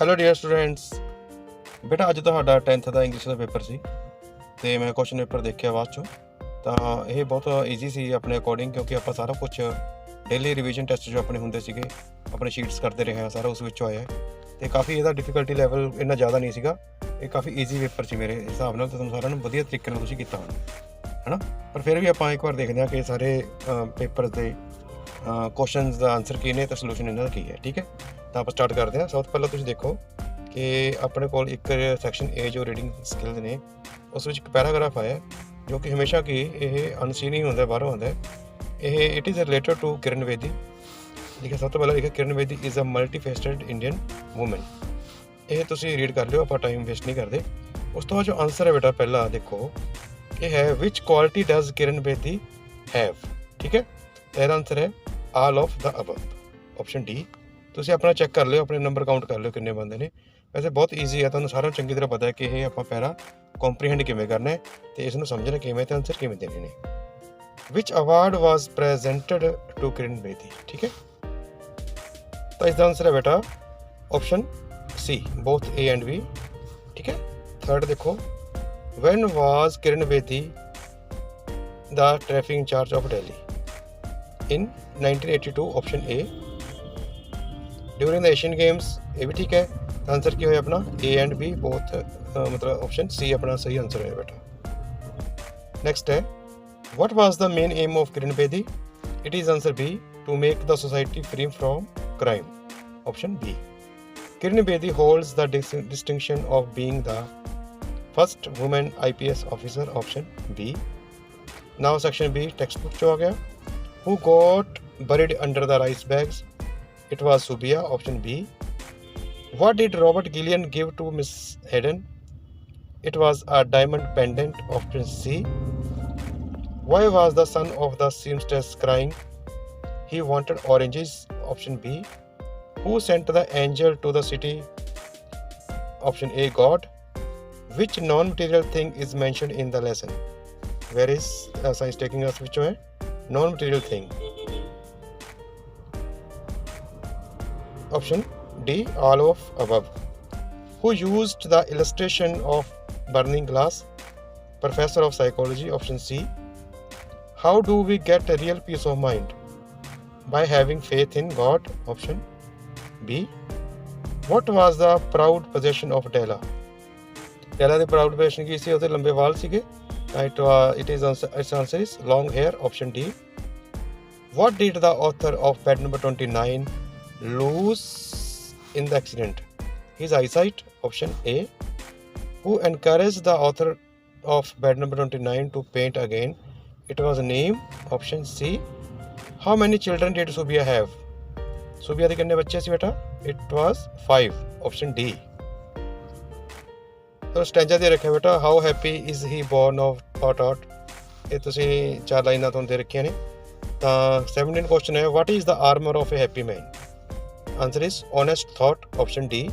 Hello dear students, ਬੇਟਾ ਅੱਜ ਤੁਹਾਡਾ 10th ਦਾ ਇੰਗਲਿਸ਼ ਦਾ ਪੇਪਰ ਸੀ ਅਤੇ ਮੈਂ ਕੁਐਸਚਨ ਪੇਪਰ ਦੇਖਿਆ ਬਾਅਦ 'ਚੋਂ। ਤਾਂ ਇਹ ਬਹੁਤ ਈਜ਼ੀ ਸੀ ਆਪਣੇ ਅਕੋਰਡਿੰਗ, ਕਿਉਂਕਿ ਆਪਾਂ ਸਾਰਾ ਕੁਛ ਡੇਲੀ ਰਿਵੀਜ਼ਨ ਟੈਸਟ ਜੋ ਆਪਣੇ ਹੁੰਦੇ ਸੀਗੇ, ਆਪਣੇ ਸ਼ੀਟਸ ਕਰਦੇ ਰਹੇ ਹਾਂ, ਸਾਰਾ ਉਸ ਵਿੱਚੋਂ ਆਇਆ ਅਤੇ ਕਾਫੀ ਇਹਦਾ ਡਿਫੀਕਲਟੀ ਲੈਵਲ ਇੰਨਾ ਜ਼ਿਆਦਾ ਨਹੀਂ ਸੀਗਾ। ਇਹ ਕਾਫੀ ਈਜ਼ੀ ਪੇਪਰ ਸੀ ਮੇਰੇ ਹਿਸਾਬ ਨਾਲ, ਤਾਂ ਤੁਹਾਨੂੰ ਸਾਰਿਆਂ ਨੂੰ ਵਧੀਆ ਤਰੀਕੇ ਨਾਲ ਤੁਸੀਂ ਕੀਤਾ ਹੋਣਾ ਹੈ ਨਾ। ਪਰ ਫਿਰ ਵੀ ਆਪਾਂ ਇੱਕ ਵਾਰ ਦੇਖਦੇ ਹਾਂ ਕਿ ਸਾਰੇ ਪੇਪਰ ਦੇ ਕੁਐਸਚਨਸ ਦਾ ਆਨਸਰ ਕੀ ਨੇ ਅਤੇ ਸੋਲੂਸ਼ਨ ਇਹਨਾਂ ਦਾ ਕੀ ਹੈ। ਠੀਕ ਹੈ, ਤਾਂ ਆਪਾਂ ਸਟਾਰਟ ਕਰਦੇ ਹਾਂ। ਸਭ ਤੋਂ ਪਹਿਲਾਂ ਤੁਸੀਂ ਦੇਖੋ ਕਿ ਆਪਣੇ ਕੋਲ ਇੱਕ ਸੈਕਸ਼ਨ ਏ ਜੋ ਰੀਡਿੰਗ ਸਕਿੱਲਸ ਨੇ, ਉਸ ਵਿੱਚ ਇੱਕ ਪੈਰਾਗ੍ਰਾਫ ਆਇਆ ਜੋ ਕਿ ਹਮੇਸ਼ਾ ਕਿ ਇਹ ਅਨਸੀਨ ਹੀ ਹੁੰਦਾ, ਬਾਹਰੋਂ ਆਉਂਦਾ। ਇਹ it is related to Kiran Bedi. ਲਿਖਿਆ ਸਭ ਤੋਂ ਪਹਿਲਾਂ ਲਿਖਿਆ Kiran Bedi is a multifaceted Indian woman. ਇਹ ਤੁਸੀਂ ਰੀਡ ਕਰ ਲਿਓ, ਆਪਾਂ ਟਾਈਮ ਵੇਸਟ ਨਹੀਂ ਕਰਦੇ। ਉਸ ਤੋਂ ਬਾਅਦ ਜੋ ਆਨਸਰ ਹੈ ਬੇਟਾ ਪਹਿਲਾ ਦੇਖੋ, ਇਹ ਹੈ which quality does Kiran Bedi have. ਠੀਕ ਹੈ, ਇਹਦਾ ਆਨਸਰ ਹੈ all of the above, option D. ਤੁਸੀਂ ਆਪਣਾ ਚੈੱਕ ਕਰ ਲਿਓ, ਆਪਣੇ ਨੰਬਰ ਕਾਊਂਟ ਕਰ ਲਿਓ ਕਿੰਨੇ ਬੰਦੇ ਨੇ। ਵੈਸੇ ਬਹੁਤ ਈਜ਼ੀ ਹੈ, ਤੁਹਾਨੂੰ ਸਾਰਿਆਂ ਨੂੰ ਚੰਗੀ ਤਰ੍ਹਾਂ ਪਤਾ ਹੈ ਕਿ ਇਹ ਆਪਾਂ ਪੈਰਾ ਕੰਪਰੀਹੈਂਡ ਕਿਵੇਂ ਕਰਨਾ ਹੈ ਅਤੇ ਇਸ ਨੂੰ ਸਮਝਣਾ ਕਿਵੇਂ ਅਤੇ ਆਨਸਰ ਕਿਵੇਂ ਦੇਣੇ ਨੇ। Which award was presented to Kiran Bedi. ਠੀਕ ਹੈ, ਤਾਂ ਇਸ ਦਾ ਆਨਸਰ ਹੈ ਬੇਟਾ option C, both A and B. ਠੀਕ ਹੈ, ਥਰਡ ਦੇਖੋ, ਵੈਨ ਵਾਜ਼ ਕਿਰਨ ਬੇਦੀ ਦਾ traffic in charge of Delhi in 1982, option A. During the Asian games, ये भी ठीक है। आंसर की हो अपना ए एंड बी बोथ, मतलब ऑप्शन सी अपना सही आंसर है बेटा। नेक्स्ट है, what was the main aim of Kiran Bedi? It is answer B, to make the society free from crime, option B. Kiran Bedi holds the distinction of being the first woman IPS officer, option B. Now section B text book जो आ गया, who got buried under the rice bags? It was Subia, option B. What did Robert Gillian give to Miss Hayden? It was a diamond pendant, option C. Why was the son of the seamstress crying? He wanted oranges, option B. Who sent the angel to the city? Option A, God. Which non-material thing is mentioned in the lesson? Where is science taking us? Which way? Non-material thing, option D, all of above. Who used the illustration of burning glass? Professor of psychology, option C. How do we get a real peace of mind? By having faith in God, option B. What was the proud possession of Della? Della the proud possession ਕੀ ਸੀ? ਉਹਦੇ ਲੰਬੇ ਵਾਲ ਸੀਗੇ। Its answer is long hair, option D. What did the author of bed number 29 lose in the accident? His eyesight, option A. Who encouraged the author of bed number 29 to paint again? It was name, option C. How many children did Subia have? Subia ਦੇ ਕਿੰਨੇ ਬੱਚੇ ਸੀ ਬੇਟਾ? It was 5, option D. ਤਾਂ stanza ਦੇ ਰੱਖਿਆ ਬੇਟਾ, how happy is he born of hot hot. ਇਹ ਤੁਸੀਂ 4 ਲਾਈਨਾਂ ਤੁਹਾਨੂੰ ਦੇ ਰੱਖੀਆਂ ਨੇ। ਤਾਂ 17 ਕੁਐਸਚਨ ਹੈ, what is the armour of a happy man? Answer is honest thought, option D.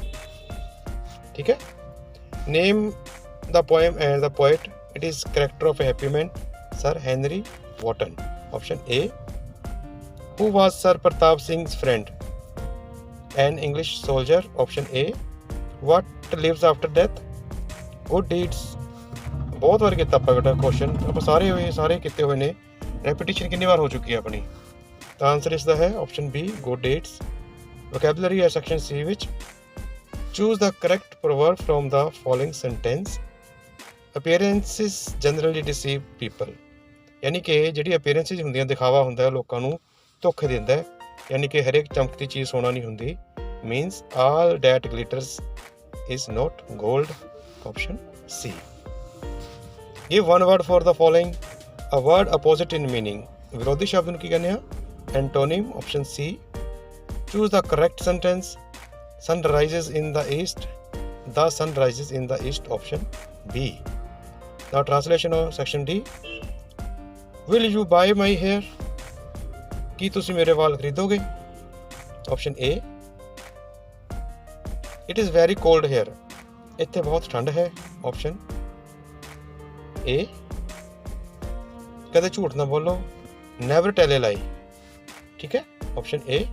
ਠੀਕ ਹੈ, name the poem and the poet. It is character of a happy man, sir Henry Wotton, option A. Who was sir Pratap Singh's friend? An English soldier, option A. What lives after death? Good deeds. ਬਹੁਤ ਵਾਰ ਕੀਤਾ ਆਪਾਂ ਬੇਟਾ question, ਆਪਾਂ ਸਾਰੇ ਕੀਤੇ ਹੋਏ ਨੇ। ਰੈਪੀਟੀਸ਼ਨ ਕਿੰਨੀ ਵਾਰ ਹੋ ਚੁੱਕੀ ਹੈ ਆਪਣੀ? ਤਾਂ ਆਨਸਰ ਇਸ ਦਾ ਹੈ option B, good deeds. Vocabulary ਹੈ ਸੈਕਸ਼ਨ ਸੀ ਵਿੱਚ। Choose the correct proverb from the following sentence. Appearances generally deceive people. ਯਾਨੀ ਕਿ ਜਿਹੜੀ ਅਪੀਅਰੈਂਸਿਸ ਹੁੰਦੀਆਂ, ਦਿਖਾਵਾ ਹੁੰਦਾ ਹੈ, ਲੋਕਾਂ ਨੂੰ ਧੋਖੇ ਦਿੰਦਾ ਹੈ। ਯਾਨੀ ਕਿ ਹਰੇਕ ਚਮਕਦੀ ਚੀਜ਼ ਸੋਨਾ ਨਹੀਂ ਹੁੰਦੀ। Means all that glitters is not gold, option C. Give one word for the following. A word opposite in meaning. ਵਿਰੋਧੀ ਸ਼ਬਦ ਨੂੰ ਕੀ ਕਹਿੰਦੇ ਆ? Antonym, option C. Choose the correct sentence. Sun rises in the east. The sun rises in the east, option B. Now translation of section D. Will you buy my hair? ਕੀ ਤੁਸੀਂ ਮੇਰੇ ਵਾਲ ਖਰੀਦੋਗੇ? Option A. It is very cold here. ਇੱਥੇ ਬਹੁਤ ਠੰਡ ਹੈ, option A. ਕਦੇ ਝੂਠ ਨਾ ਬੋਲੋ, ਨੈਵਰ ਟੈਲ ਏ ਲਾਈ। ਠੀਕ ਹੈ, ਆਪਸ਼ਨ ਏ।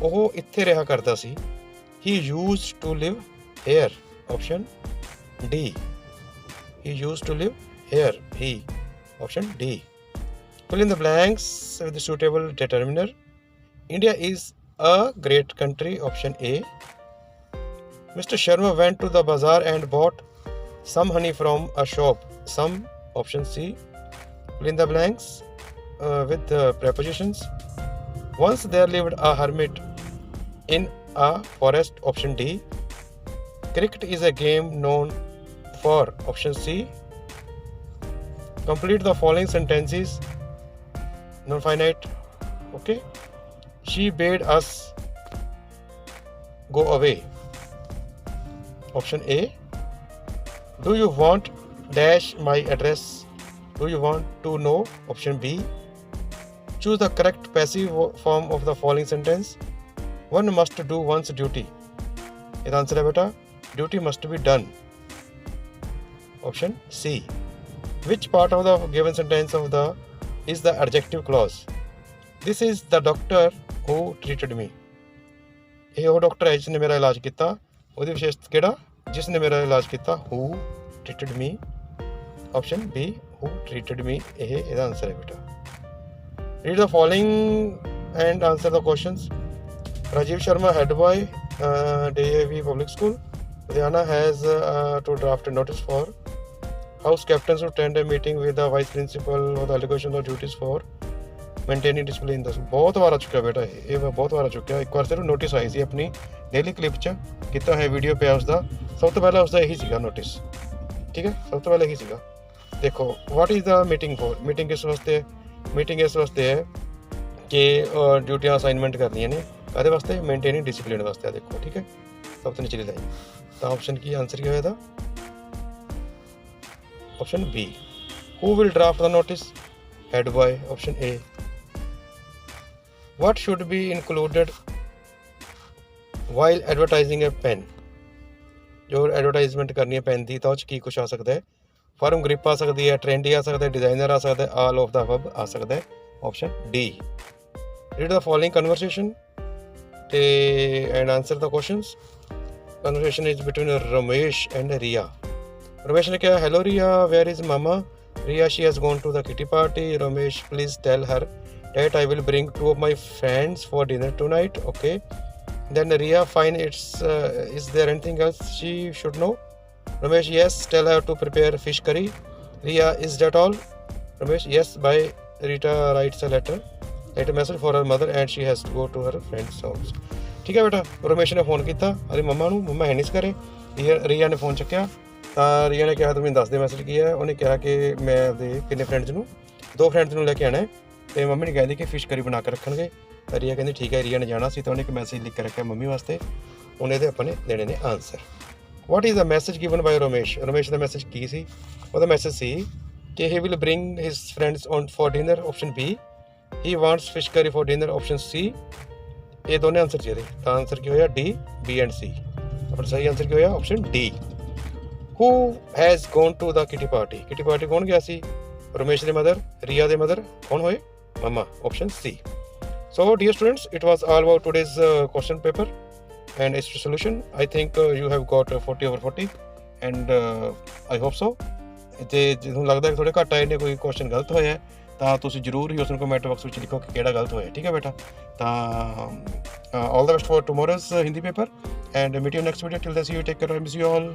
ਉਹ ਇੱਥੇ ਰਿਹਾ ਕਰਦਾ ਸੀ, He used to live here. Option D. He used to live here. He. Option D. Fill in the blanks with the suitable determiner. India is a great country. Option A. Mr. Sharma went to the bazaar and bought some honey from a shop. Some. Option C. Fill in the blanks with the prepositions. Once there lived a hermit in a forest. Option D. Cricket is a game known for. Option C. Complete the following sentences. Non-finite. Okay. She bade us go away. Option A. Do you want dash my address? Do you want to know? Option B. Choose the correct passive form of the following sentence. One must do one's duty. इसका answer है बेटा duty must be done. Option C. Which part of the given sentence of the is the adjective clause? This is the doctor who treated me. ਇਹ ਉਹ doctor ਹੈ ਜਿਸਨੇ ਮੇਰਾ ਇਲਾਜ ਕੀਤਾ. ਉਹਦੀ ਵਿਸ਼ੇਸ਼ਤਾ ਕਿਹੜਾ? ਜਿਸਨੇ ਮੇਰਾ ਇਲਾਜ ਕੀਤਾ. Who treated me. Option B. Who treated me. ਇਹ ਇਹਦਾ ਆਨਸਰ ਹੈ ਬੇਟਾ. Read the following and answer the questions. Rajiv Sharma, head boy, DAV Public School. Ludhiana has to draft a notice for house captains to attend a meeting with the vice principal or the allocation of duties for maintaining discipline in the school. ਬਹੁਤ ਵਾਰ ਆ ਚੁੱਕਿਆ ਬੇਟਾ ਇਹ ਬਹੁਤ ਵਾਰ ਆ ਚੁੱਕਿਆ. ਇੱਕ ਵਾਰ ਸਿਰਫ ਨੋਟਿਸ ਆਈ ਸੀ ਆਪਣੀ ਡੇਲੀ ਕਲਿੱਪ 'ਚ ਕੀਤਾ ਹੈ ਵੀਡੀਓ ਪਿਆ ਉਸਦਾ. ਸਭ ਤੋਂ ਪਹਿਲਾਂ ਉਸਦਾ ਇਹੀ ਸੀਗਾ ਨੋਟਿਸ. ਠੀਕ ਹੈ ਸਭ ਤੋਂ ਪਹਿਲਾਂ ਇਹੀ ਸੀਗਾ. ਦੇਖੋ ਵਾਟ is the meeting for. Meeting ਕਿਸ ਵਾਸਤੇ? ਮੀਟਿੰਗ ਇਸ ਵਾਸਤੇ ਹੈ ਕਿ ਡਿਊਟੀਆਂ ਅਸਾਈਨਮੈਂਟ ਕਰਨੀਆਂ ਨੇ. ਕਾਹਦੇ ਵਾਸਤੇ? ਮੇਨਟੇਨਿੰਗ ਡਿਸਿਪਲਿਨ ਵਾਸਤੇ. ਆ ਦੇਖੋ ਠੀਕ ਹੈ ਸਭ ਤੋਂ ਨਿਚਲੀ ਲਾਈਨ. ਤਾਂ ਆਪਸ਼ਨ ਕੀ ਆਨਸਰ ਕੀ ਹੋਇਆ ਇਹਦਾ? Option B. Who will draft the notice? Head boy. Option A. what should be included while advertising a pen? ਜੋ ਐਡਵਰਟਾਈਜ਼ਮੈਂਟ ਕਰਨੀ ਹੈ ਪੈਨ ਦੀ ਤਾਂ ਉਹ 'ਚ ਕੀ ਕੁਛ ਆ ਸਕਦਾ ਹੈ? ਫਰਮ ਗ੍ਰਿਪ ਆ ਸਕਦੀ ਹੈ, ਟ੍ਰੈਂਡੀ ਆ ਸਕਦਾ ਹੈ, ਡਿਜ਼ਾਈਨਰ ਆ ਸਕਦਾ ਹੈ, ਆਲ ਆਫ ਦਾ ਅਬਵ ਆ ਸਕਦਾ ਹੈ. Option D. Read the following conversation ਤੇ and answer the questions. Conversation is between Ramesh and Riya. Ramesh ਨੇ ਕਿਹਾ ਹੈਲੋ ਰੀਆ ਵੇਅਰ ਇਜ਼ ਮਾਮਾ. ਰੀਆ she has gone to the kitty party. Ramesh please tell her that I will bring 2 of my friends for dinner tonight. Okay. Then Ria fine is there anything else she should know? Ramesh yes tell her to prepare fish curry. Ria is that all? Ramesh yes by Rita writes a letter a message for her mother and she has to go to her friend's house. ਠੀਕ ਹੈ ਬੇਟਾ. ਰਮੇਸ਼ ਨੇ phone ਕੀਤਾ ਅਰੇ ਮੰਮਾ ਨੂੰ. ਮੰਮਾ ਹੈ ਨਹੀਂ ਇਸ ਘਰੇ. ਰੀਆ ਨੇ ਫੋਨ ਚੱਕਿਆ ਤਾਂ ਰੀਆ ਨੇ ਕਿਹਾ ਤੁਸੀਂ ਦੱਸ ਦੇ ਮੈਸੇਜ ਕੀ ਹੈ. ਉਹਨੇ ਕਿਹਾ ਕਿ ਮੈਂ ਆਪਦੇ ਕਿੰਨੇ ਫਰੈਂਡਸ ਨੂੰ 2 ਫਰੈਂਡਸ ਨੂੰ ਲੈ ਕੇ ਆਉਣਾ ਅਤੇ ਮੰਮੀ ਨੇ ਕਹਿੰਦੀ ਕਿ ਫਿਸ਼ ਕਰੀ ਬਣਾ ਕੇ ਰੱਖਣਗੇ. ਤਾਂ ਰੀਆ ਕਹਿੰਦੀ ਠੀਕ ਹੈ. ਰੀਆ ਨੇ ਜਾਣਾ ਸੀ ਤਾਂ ਉਹਨੇ ਇੱਕ ਮੈਸੇਜ ਲਿਖ ਕੇ ਰੱਖਿਆ ਮੰਮੀ ਵਾਸਤੇ. ਉਹਨੇ ਇਹਦੇ ਆਪਾਂ ਨੇ ਦੇਣੇ ਨੇ answer. What is the message given by Ramesh. Ramesh ਦਾ ਮੈਸੇਜ ਕੀ ਸੀ? ਉਹਦਾ ਮੈਸੇਜ ਸੀ ਕਿ he will bring his friends on for dinner. Option B. He wants fish curry for dinner. Option C. ਇਹ ਦੋਨੇ ਆਨਸਰ ਜਿਹਦੇ ਤਾਂ ਆਨਸਰ ਕੀ ਹੋਇਆ? D B and C. ਆਪਣਾ ਸਹੀ ਆਨਸਰ ਕੀ ਹੋਇਆ? Option D. Who has gone to the kitty party. Kitty party ਕੌਣ ਗਿਆ ਸੀ? ਰਮੇਸ਼ ਦੇ ਮਦਰ. ਰੀਆ ਦੇ ਮਦਰ ਕੌਣ ਹੋਏ? Mama. Option C. So dear students, it was all about today's question paper and its solution. I think you have got 40 over 40 and I hope so. ਤੇ ਜਦੋਂ ਲੱਗਦਾ ਕਿ ਥੋੜੇ ਘੱਟ ਆਏ ਨੇ ਕੋਈ ਕੁਐਸਚਨ ਗਲਤ ਹੋਇਆ ਤਾਂ ਤੁਸੀਂ ਜ਼ਰੂਰ ਹੀ ਉਸ ਨੂੰ ਕਮੈਂਟ ਬਾਕਸ ਵਿੱਚ ਲਿਖੋ ਕਿ ਕਿਹੜਾ ਗਲਤ ਹੋਇਆ. ਠੀਕ ਹੈ ਬੇਟਾ. ਤਾਂ all the best for tomorrow's Hindi paper and meet you next video. Till then see you, take care, I miss you all.